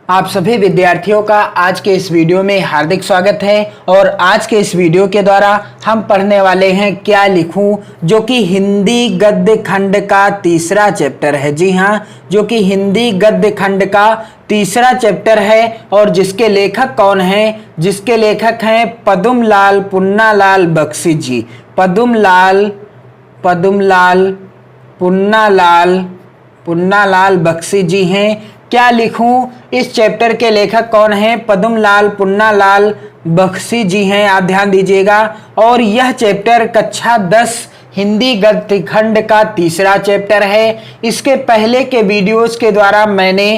आप सभी विद्यार्थियों का आज के इस वीडियो में हार्दिक स्वागत है। और आज के इस वीडियो के द्वारा हम पढ़ने वाले हैं क्या लिखूं, जो कि हिंदी गद्य खंड का तीसरा चैप्टर है। जी हाँ, जो कि हिंदी गद्य खंड का तीसरा चैप्टर है। और जिसके लेखक कौन हैं? जिसके लेखक हैं पद्मलाल पुन्नालाल बख्शी जी। पद्मलाल पुन्नालाल बख्शी जी हैं। क्या लिखूं, इस चैप्टर के लेखक कौन हैं? पद्मलाल पुन्नालाल बख्शी जी हैं। आप ध्यान दीजिएगा। और यह चैप्टर कक्षा 10 हिंदी गद्य खंड का तीसरा चैप्टर है। इसके पहले के वीडियोस के द्वारा मैंने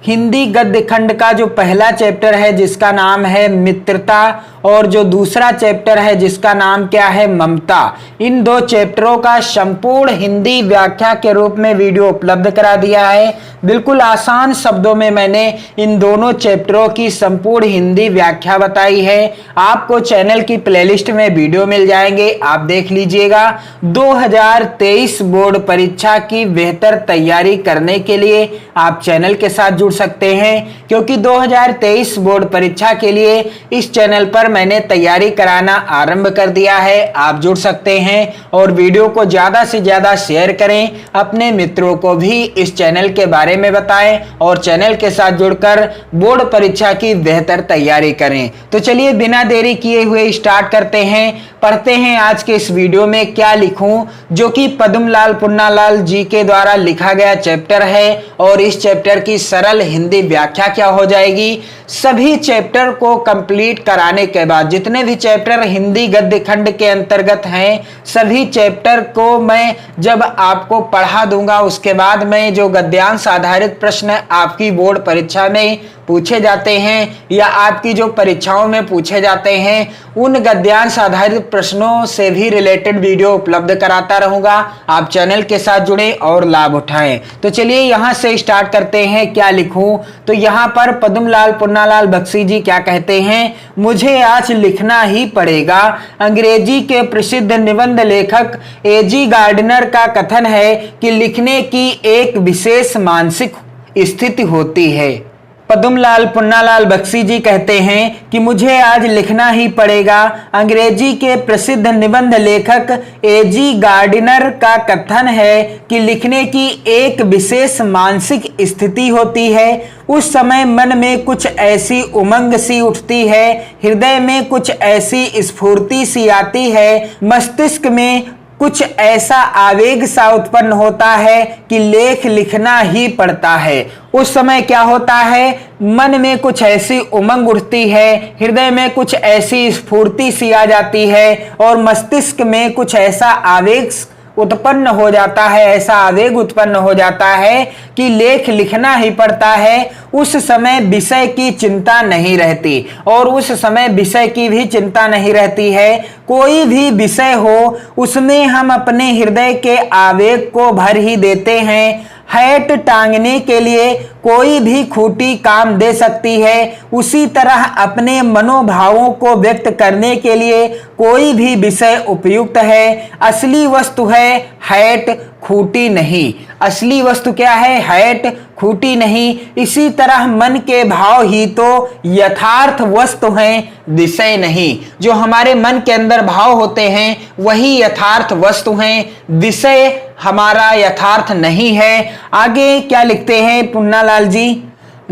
हिंदी गद्य खंड का जो पहला चैप्टर है जिसका नाम है मित्रता, और जो दूसरा चैप्टर है जिसका नाम क्या है? ममता, इन दो चैप्टरों का संपूर्ण हिंदी व्याख्या के रूप में वीडियो उपलब्ध करा दिया है। बिल्कुल आसान शब्दों में मैंने इन दोनों चैप्टरों की संपूर्ण हिंदी व्याख्या बताई है। आपको चैनल की प्लेलिस्ट में वीडियो मिल जाएंगे, आप देख लीजिएगा। 2023 बोर्ड परीक्षा की बेहतर तैयारी करने के लिए आप चैनल के साथ जुड़ सकते हैं, क्योंकि 2023 बोर्ड परीक्षा के लिए इस चैनल पर मैंने तैयारी कराना आरंभ कर दिया है। आप जुड़ सकते हैं और वीडियो को ज्यादा से ज्यादा शेयर करें, अपने मित्रों को भी इस चैनल के बारे में बताएं और चैनल के साथ जुड़कर बोर्ड परीक्षा की बेहतर तैयारी करें। तो चलिए बिना देरी किए हुए स्टार्ट करते हैं, पढ़ते हैं आज के इस वीडियो में क्या लिखूं, जो कि पद्मलाल पुन्नालाल जी के द्वारा लिखा गया चैप्टर है। और इस चैप्टर की सरल हिंदी व्याख्या क्या हो जाएगी। सभी चैप्टर को कंप्लीट कराने के बाद, जितने भी चैप्टर हिंदी गद्य खंड के अंतर्गत हैं, सभी चैप्टर को मैं जब आपको पढ़ा दूंगा, उसके बाद मैं जो गद्यांश आधारित प्रश्न आपकी बोर्ड परीक्षा में पूछे जाते हैं या आपकी जो परीक्षाओं में पूछे जाते हैं, उन गद्यांश आधारित प्रश्नों से भी रिलेटेड वीडियो उपलब्ध कराता रहूंगा। आप चैनल के साथ जुड़े और लाभ उठाएं। तो चलिए यहां से स्टार्ट करते हैं क्या लिखूं। तो यहां पर पद्मलाल पुन्नालाल बख्शी जी क्या कहते हैं? मुझे आज लिखना ही पड़ेगा। अंग्रेजी के प्रसिद्ध निबंध लेखक एजी गार्डनर का कथन है कि लिखने की एक विशेष मानसिक स्थिति होती है। पद्मलाल पुन्नालाल बख्शी जी कहते हैं कि मुझे आज लिखना ही पड़ेगा। अंग्रेजी के प्रसिद्ध निबंध लेखक एजी गार्डनर का कथन है कि लिखने की एक विशेष मानसिक स्थिति होती है। उस समय मन में कुछ ऐसी उमंग सी उठती है, हृदय में कुछ ऐसी स्फूर्ति सी आती है, मस्तिष्क में कुछ ऐसा आवेग सा उत्पन्न होता है कि लेख लिखना ही पड़ता है। उस समय क्या होता है? मन में कुछ ऐसी उमंग उठती है, हृदय में कुछ ऐसी स्फूर्ति सी आ जाती है और मस्तिष्क में कुछ ऐसा आवेग उत्पन्न हो जाता है, ऐसा आवेग उत्पन्न हो जाता है कि लेख लिखना ही पड़ता है। उस समय विषय की चिंता नहीं रहती, और उस समय विषय की भी चिंता नहीं रहती है। कोई भी विषय हो, उसमें हम अपने हृदय के आवेग को भर ही देते हैं। हैट टांगने के लिए कोई भी खूंटी काम दे सकती है, उसी तरह अपने मनोभावों को व्यक्त करने के लिए कोई भी विषय उपयुक्त है। असली वस्तु है हैट, खूंटी नहीं। असली वस्तु क्या है? हैट, खूंटी नहीं। इसी तरह मन के भाव ही तो यथार्थ वस्तु हैं, विषय नहीं। जो हमारे मन के अंदर भाव होते हैं वही यथार्थ वस्तु हैं, विषय हमारा यथार्थ नहीं है। आगे क्या लिखते हैं पुन्नालाल जी?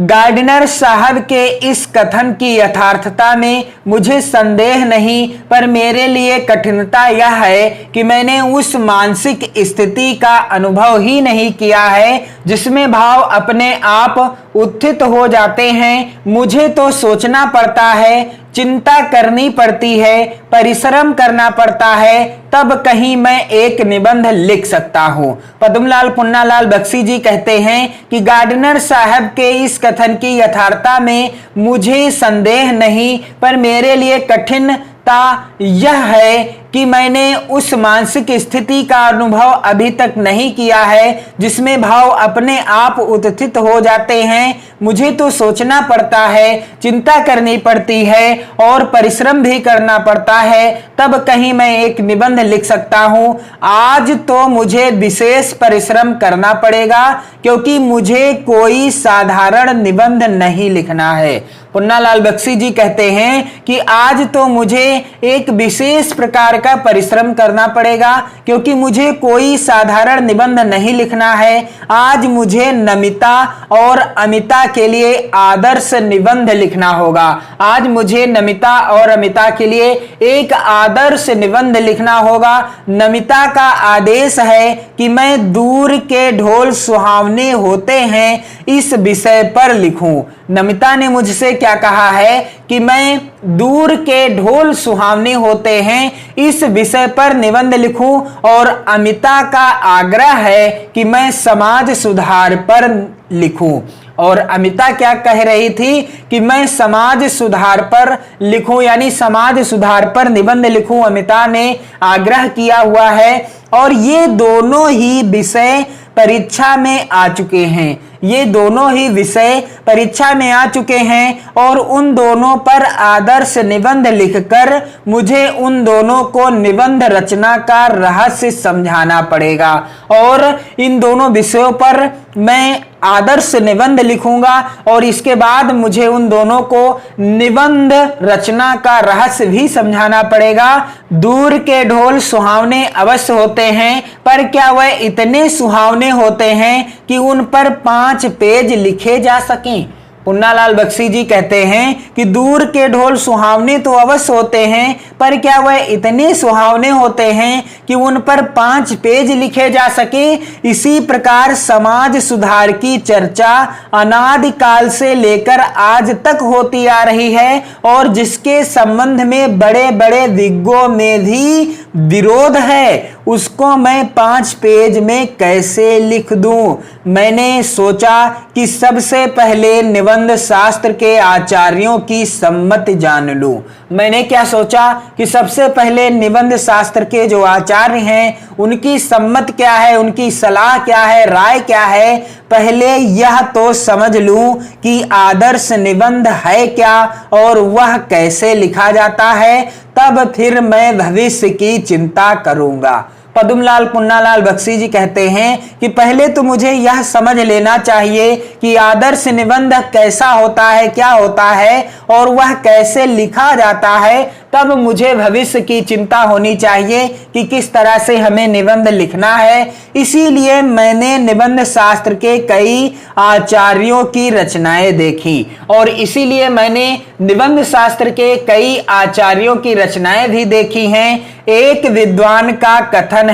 गार्डनर साहब के इस कथन की यथार्थता में मुझे संदेह नहीं, पर मेरे लिए कठिनता यह है कि मैंने उस मानसिक स्थिति का अनुभव ही नहीं किया है जिसमें भाव अपने आप उत्थित हो जाते हैं। मुझे तो सोचना पड़ता है, चिंता करनी पड़ती है, परिश्रम करना पड़ता है, तब कहीं मैं एक निबंध लिख सकता हूं। पद्मलाल पुन्नालाल बख्शी जी कहते हैं कि गार्डनर साहब के इस कथन की यथार्थता में मुझे संदेह नहीं, पर मेरे लिए कठिनता यह है कि मैंने उस मानसिक स्थिति का अनुभव अभी तक नहीं किया है जिसमें भाव अपने आप उत्थित हो जाते हैं। मुझे तो सोचना पड़ता है, चिंता करनी पड़ती है और परिश्रम भी करना पड़ता है, तब कहीं मैं एक निबंध लिख सकता हूं। आज तो मुझे विशेष परिश्रम करना पड़ेगा क्योंकि मुझे कोई साधारण निबंध नहीं लिखना है। पुन्नालाल बख्शी जी कहते हैं कि आज तो मुझे एक विशेष प्रकार का परिश्रम करना पड़ेगा क्योंकि मुझे कोई साधारण निबंध नहीं लिखना है। आज मुझे नमिता और अमिता के लिए आदर्श निबंध लिखना होगा। आज मुझे नमिता और अमिता के लिए एक आदर्श निबंध लिखना होगा। नमिता का आदेश है कि मैं दूर के ढोल सुहावने होते हैं इस विषय पर लिखूं। नमिता ने मुझसे क्या कहा है कि मैं दूर के ढोल सुहावने होते हैं इस विषय पर निबंध लिखूं, और अमिता का आग्रह है कि मैं समाज सुधार पर लिखूं। और अमिता क्या कह रही थी कि मैं समाज सुधार पर लिखूं, यानी समाज सुधार पर निबंध लिखूं, अमिता ने आग्रह किया हुआ है। और ये दोनों ही विषय परीक्षा में आ चुके हैं, ये दोनों ही विषय परीक्षा में आ चुके हैं और उन दोनों पर आदर्श निबंध लिखकर मुझे उन दोनों को निबंध रचना का रहस्य समझाना पड़ेगा। और इन दोनों विषयों पर मैं आदर्श निबंध लिखूंगा और इसके बाद मुझे उन दोनों को निबंध रचना का रहस्य भी समझाना पड़ेगा। दूर के ढोल सुहावने अवश्य होते हैं, पर क्या वह इतने सुहावने होते हैं कि उन पर 5 पेज लिखे जा सकें? पुन्नालाल बख्शी जी कहते हैं कि दूर के ढोल सुहावने तो अवश्य होते हैं, पर क्या वह इतने सुहावने होते हैं कि उन पर 5 पेज लिखे जा सके। इसी प्रकार समाज सुधार की चर्चा अनादि काल से लेकर आज तक होती आ रही है और जिसके संबंध में बड़े बड़े विज्ञों में भी विरोध है, उसको मैं 5 पेज में कैसे लिख दूं? मैंने सोचा कि सबसे पहले निबंध शास्त्र के आचार्यों की सम्मति जान लूं। मैंने क्या सोचा कि सबसे पहले निबंध शास्त्र के जो आचार्य हैं उनकी सम्मत क्या है, उनकी सलाह क्या है, राय क्या है, पहले यह तो समझ लूं कि आदर्श निबंध है क्या और वह कैसे लिखा जाता है, तब फिर मैं भविष्य की चिंता करूंगा। पद्मलाल पुन्नालाल बख्शी जी कहते हैं कि पहले तो मुझे यह समझ लेना चाहिए कि आदर्श निबंध कैसा होता है, क्या होता है और वह कैसे लिखा जाता है, तब मुझे भविष्य की चिंता होनी चाहिए कि किस तरह से हमें निबंध लिखना है। इसीलिए मैंने निबंध शास्त्र के कई आचार्यों की रचनाएं देखी और इसीलिए मैंने निबंध शास्त्र के कई आचार्यों की रचनाएं भी देखी हैं। एक विद्वान का कथन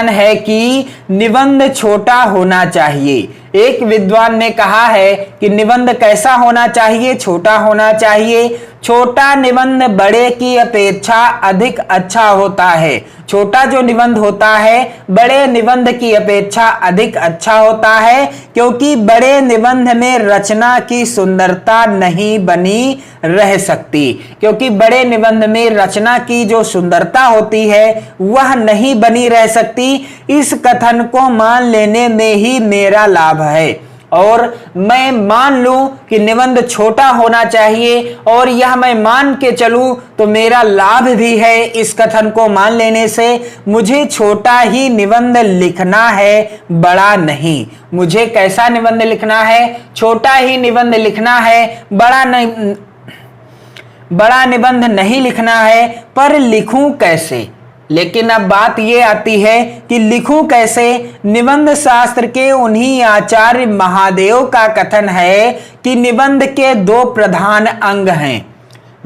है कि निबंध छोटा होना चाहिए। एक विद्वान ने कहा है कि निबंध कैसा होना चाहिए? छोटा होना चाहिए। छोटा निबंध बड़े की अपेक्षा अधिक अच्छा होता है। छोटा जो निबंध होता है बड़े निबंध की अपेक्षा अधिक अच्छा होता है, क्योंकि बड़े निबंध में रचना की सुंदरता नहीं बनी रह सकती, क्योंकि बड़े निबंध में रचना की जो सुंदरता होती है वह नहीं बनी रह सकती। इस कथन को मान लेने में ही मेरा लाभ है और मैं मान लूं कि निबंध छोटा होना चाहिए और यह मैं मान के चलूं तो मेरा लाभ भी है। इस कथन को मान लेने से मुझे छोटा ही निबंध लिखना है, बड़ा नहीं। मुझे कैसा निबंध लिखना है? छोटा ही निबंध लिखना है, बड़ा निबंध नहीं लिखना है। पर लिखूं कैसे? लेकिन अब बात यह आती है कि लिखूं कैसे। निबंध शास्त्र के उन्हीं आचार्य महादेव का कथन है कि निबंध के 2 प्रधान अंग हैं।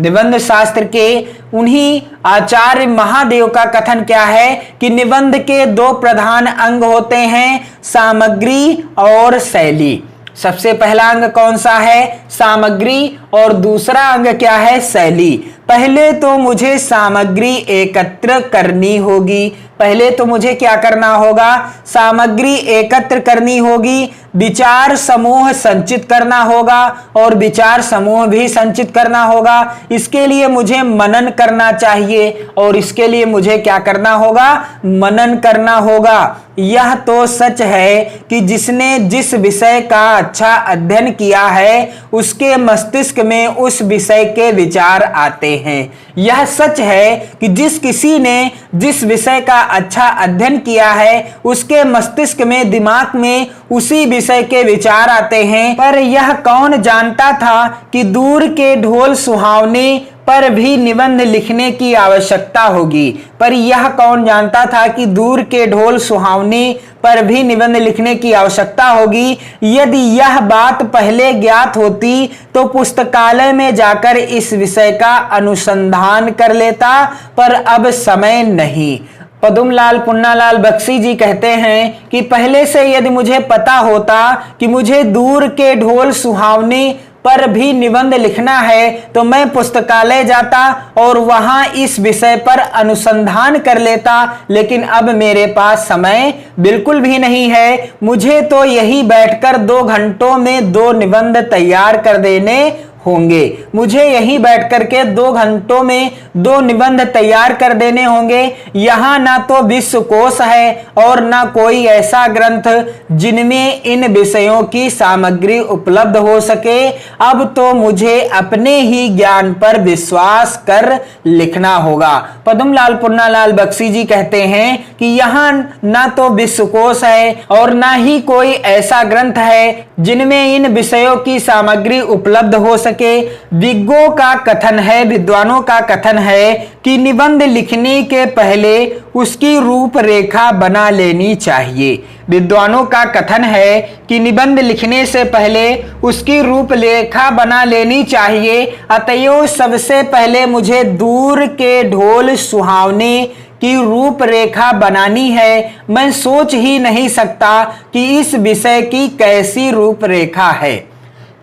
निबंध शास्त्र के उन्हीं आचार्य महादेव का कथन क्या है कि निबंध के 2 प्रधान अंग होते हैं, सामग्री और शैली। सबसे पहला अंग कौन सा है? सामग्री। और दूसरा अंग क्या है? शैली। पहले तो मुझे सामग्री एकत्र करनी होगी। पहले तो मुझे क्या करना होगा? सामग्री एकत्र करनी होगी। विचार समूह संचित करना होगा और विचार समूह भी संचित करना होगा। इसके लिए मुझे मनन करना चाहिए और इसके लिए मुझे क्या करना होगा, मनन करना होगा। यह तो सच है कि जिसने जिस विषय का अच्छा अध्ययन किया है उसके मस्तिष्क में उस विषय के विचार आते हैं। यह सच है कि जिस किसी ने जिस विषय का अच्छा अध्ययन किया है उसके मस्तिष्क में, दिमाग में उसी विषय के विचार आते हैं। पर यह कौन जानता था कि दूर के ढोल सुहावने पर भी निबंध लिखने की आवश्यकता होगी। पर यह कौन जानता था कि दूर के ढोल सुहावने पर भी निबंध लिखने की आवश्यकता होगी। यदि यह बात पहले ज्ञात होती तो पुस्तकालय में जाकर इस विषय का अनुसंधान कर लेता, पर अब समय नहीं। पदुमलाल पुन्नालाल बख्शी जी कहते हैं कि पहले से यदि मुझे पता होता कि मुझे दूर के ढोल सुहावने पर भी निबंध लिखना है तो मैं पुस्तकालय जाता और वहां इस विषय पर अनुसंधान कर लेता, लेकिन अब मेरे पास समय बिल्कुल भी नहीं है। मुझे तो यही बैठकर 2 घंटों में 2 निबंध तैयार कर देने होंगे। मुझे यहीं बैठ करके 2 घंटों में 2 निबंध तैयार कर देने होंगे। यहाँ ना तो विश्वकोश है और ना कोई ऐसा ग्रंथ जिनमें इन विषयों की सामग्री उपलब्ध हो सके। अब तो मुझे अपने ही ज्ञान पर विश्वास कर लिखना होगा। पद्मलाल पुन्नालाल बख्शी जी कहते हैं कि यहाँ ना तो विश्वकोश है और ना ही कोई ऐसा ग्रंथ है जिनमें इन विषयों की सामग्री उपलब्ध हो सके। विज्ञों का कथन है, विद्वानों का कथन है कि निबंध लिखने के पहले उसकी रूपरेखा बना लेनी चाहिए। विद्वानों का कथन है कि निबंध लिखने से पहले उसकी रूपरेखा बना लेनी चाहिए। अतएव सबसे पहले मुझे दूर के ढोल सुहावने की रूपरेखा बनानी है। मैं सोच ही नहीं सकता कि इस विषय की कैसी रूपरेखा है।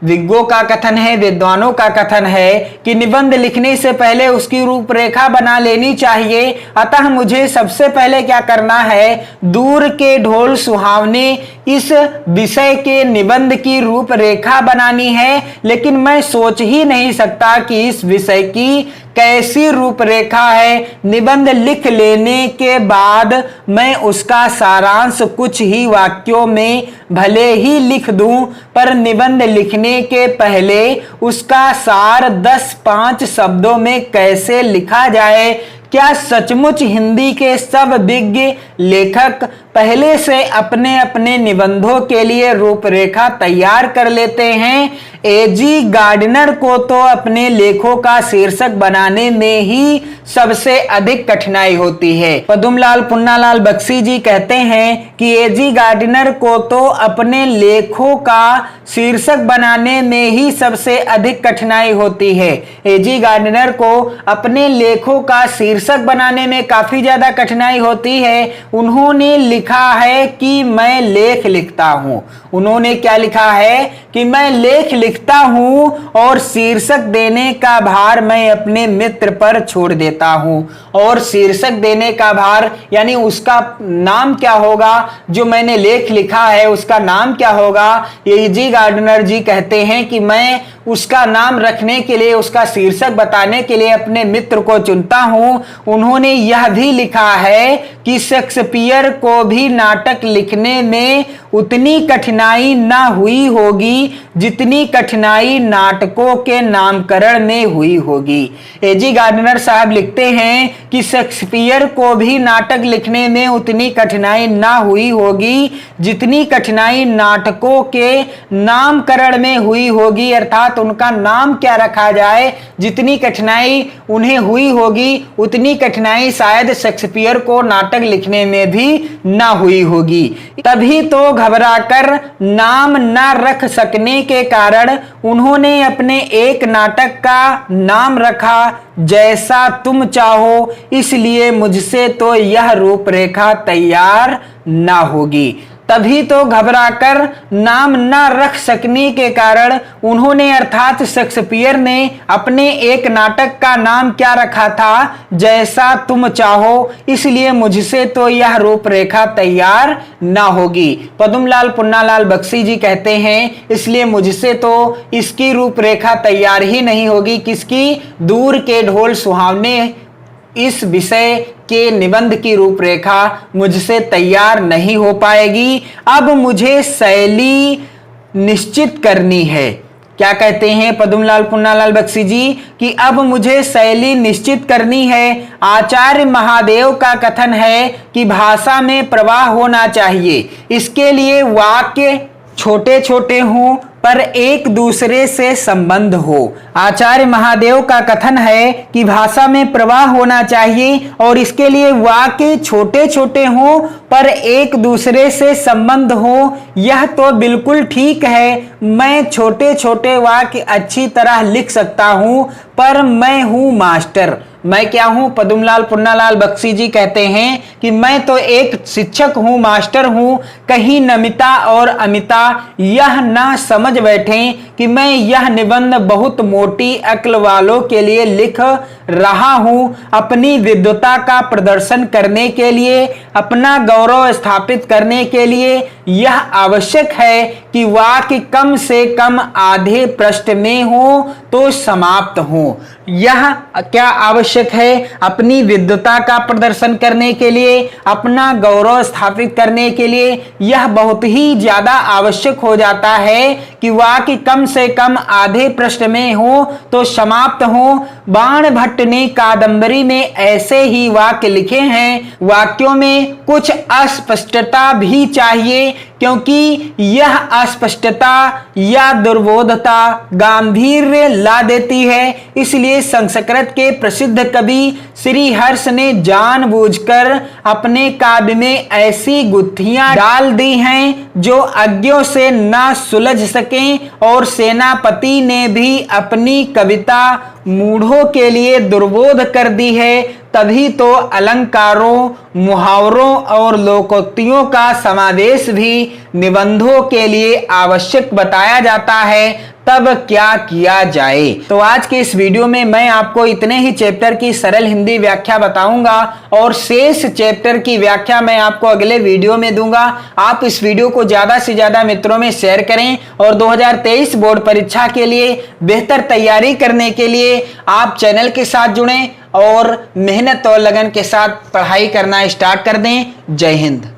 विज्ञों का कथन है, विद्वानों का कथन है कि निबंध लिखने से पहले उसकी रूपरेखा बना लेनी चाहिए। अतः मुझे सबसे पहले क्या करना है, दूर के ढोल सुहावने इस विषय के निबंध की रूपरेखा बनानी है। लेकिन मैं सोच ही नहीं सकता कि इस विषय की कैसी रूपरेखा है। निबंध लिख लेने के बाद मैं उसका सारांश कुछ ही वाक्यों में भले ही लिख दूं, पर निबंध लिखने के पहले उसका सार 10-5 शब्दों में कैसे लिखा जाए। क्या सचमुच हिंदी के सब विज्ञ लेखक पहले से अपने अपने निबंधों के लिए रूपरेखा तैयार कर लेते हैं? एजी गार्डनर को तो अपने लेखों का शीर्षक बनाने में ही सबसे अधिक कठिनाई होती है। पद्मलाल पुन्नालाल बख्शी जी कहते हैं कि एजी गार्डनर को तो अपने लेखों का शीर्षक बनाने में ही सबसे अधिक कठिनाई होती है। एजी गार्डनर को अपने लेखों का शीर्षक बनाने में काफी ज्यादा कठिनाई होती है। उन्होंने लिखा है कि मैं लेख लिखता हूं। उन्होंने क्या लिखा है कि मैं लेख लिखता हूं और शीर्षक देने का भार मैं अपने मित्र पर छोड़ देता हूं। और शीर्षक देने का भार यानी उसका नाम क्या होगा, जो मैंने लेख लिखा है उसका नाम क्या होगा। एजी गार्डनर जी कहते हैं कि मैं उसका नाम रखने के लिए, उसका शीर्षक बताने के लिए अपने मित्र को चुनता हूं। उन्होंने यह भी लिखा है कि शेक्सपियर को भी नाटक लिखने में उतनी कठिनाई ना हुई होगी जितनी कठिनाई नाटकों के नामकरण में हुई होगी। एजी गार्डनर साहब लिखते हैं कि शेक्सपियर को भी नाटक लिखने में उतनी कठिनाई ना हुई होगी जितनी कठिनाई नाटकों के नामकरण में हुई होगी। अर्थात उनका नाम क्या रखा जाए, जितनी कठिनाई उन्हें हुई होगी उतनी कठिनाई शायद शेक्सपियर को नाटक लिखने में भी ना हुई होगी। तभी तो घबराकर नाम ना रख सकने के कारण उन्होंने अपने एक नाटक का नाम रखा जैसा तुम चाहो, इसलिए मुझसे तो यह रूपरेखा तैयार ना होगी। तभी तो घबराकर नाम न रख सकने के कारण उन्होंने अर्थात शेक्सपियर ने अपने एक नाटक का नाम क्या रखा था, जैसा तुम चाहो। इसलिए मुझसे तो यह रूपरेखा तैयार न होगी। पद्मलाल पुन्नालाल बख्शी जी कहते हैं इसलिए मुझसे तो इसकी रूपरेखा तैयार ही नहीं होगी। किसकी? दूर के ढोल सुहावने इस विषय के निबंध की रूपरेखा मुझसे तैयार नहीं हो पाएगी। अब मुझे शैली निश्चित करनी है। क्या कहते हैं पद्मलाल पुन्नालाल बख्शी जी कि अब मुझे शैली निश्चित करनी है। आचार्य महादेव का कथन है कि भाषा में प्रवाह होना चाहिए। इसके लिए वाक्य छोटे छोटे हों पर एक दूसरे से संबंध हो। आचार्य महादेव का कथन है कि भाषा में प्रवाह होना चाहिए और इसके लिए वाक्य छोटे छोटे हों पर एक दूसरे से संबंध हो। यह तो बिल्कुल ठीक है, मैं छोटे छोटे वाक्य अच्छी तरह लिख सकता हूं, पर मैं हूं मास्टर। मैं क्या हूं? पद्मलाल पुन्नालाल बख्शी जी कहते हैं कि मैं तो एक शिक्षक हूं, मास्टर हूं। कहीं नमिता और अमिता यह ना समझ बैठें कि मैं यह निबंध बहुत मोटी अक्ल वालों के लिए लिख रहा हूं। अपनी विद्वता का प्रदर्शन करने के लिए, अपना गौरव स्थापित करने के लिए यह आवश्यक है कि वाक्य कम से कम आधे पृष्ठ में हो तो समाप्त हो। यह क्या आवश्यक है? अपनी विद्वता का प्रदर्शन करने के लिए, अपना गौरव स्थापित करने के लिए यह बहुत ही ज्यादा आवश्यक हो जाता है कि वाक्य कम से कम आधे पृष्ठ में हो तो समाप्त हो। बाण भट्ट ने कादंबरी में ऐसे ही वाक्य लिखे हैं। वाक्यों में कुछ अस्पष्टता भी चाहिए, क्योंकि यह अस्पष्टता या दुर्बोधता गांधीर्य ला देती है। इसलिए संस्कृत के प्रसिद्ध कवि श्री हर्ष ने जानबूझकर अपने काव्य में ऐसी गुत्थियां डाल दी हैं जो अज्ञों से न सुलझ सकें, और सेनापति ने भी अपनी कविता मूढ़ों के लिए दुर्बोध कर दी है। तभी तो अलंकारों, मुहावरों और लोकोक्तियों का समावेश भी निबंधों के लिए आवश्यक बताया जाता है। तब क्या किया जाए? तो आज के इस वीडियो में मैं आपको इतने ही चैप्टर की सरल हिंदी व्याख्या बताऊंगा और शेष चैप्टर की व्याख्या मैं आपको अगले वीडियो में दूंगा। आप इस वीडियो को ज्यादा से ज्यादा मित्रों में शेयर करें और 2023 बोर्ड परीक्षा के लिए बेहतर तैयारी करने के लिए आप चैनल के साथ जुड़ें और मेहनत और लगन के साथ पढ़ाई करना स्टार्ट कर दें। जय हिंद।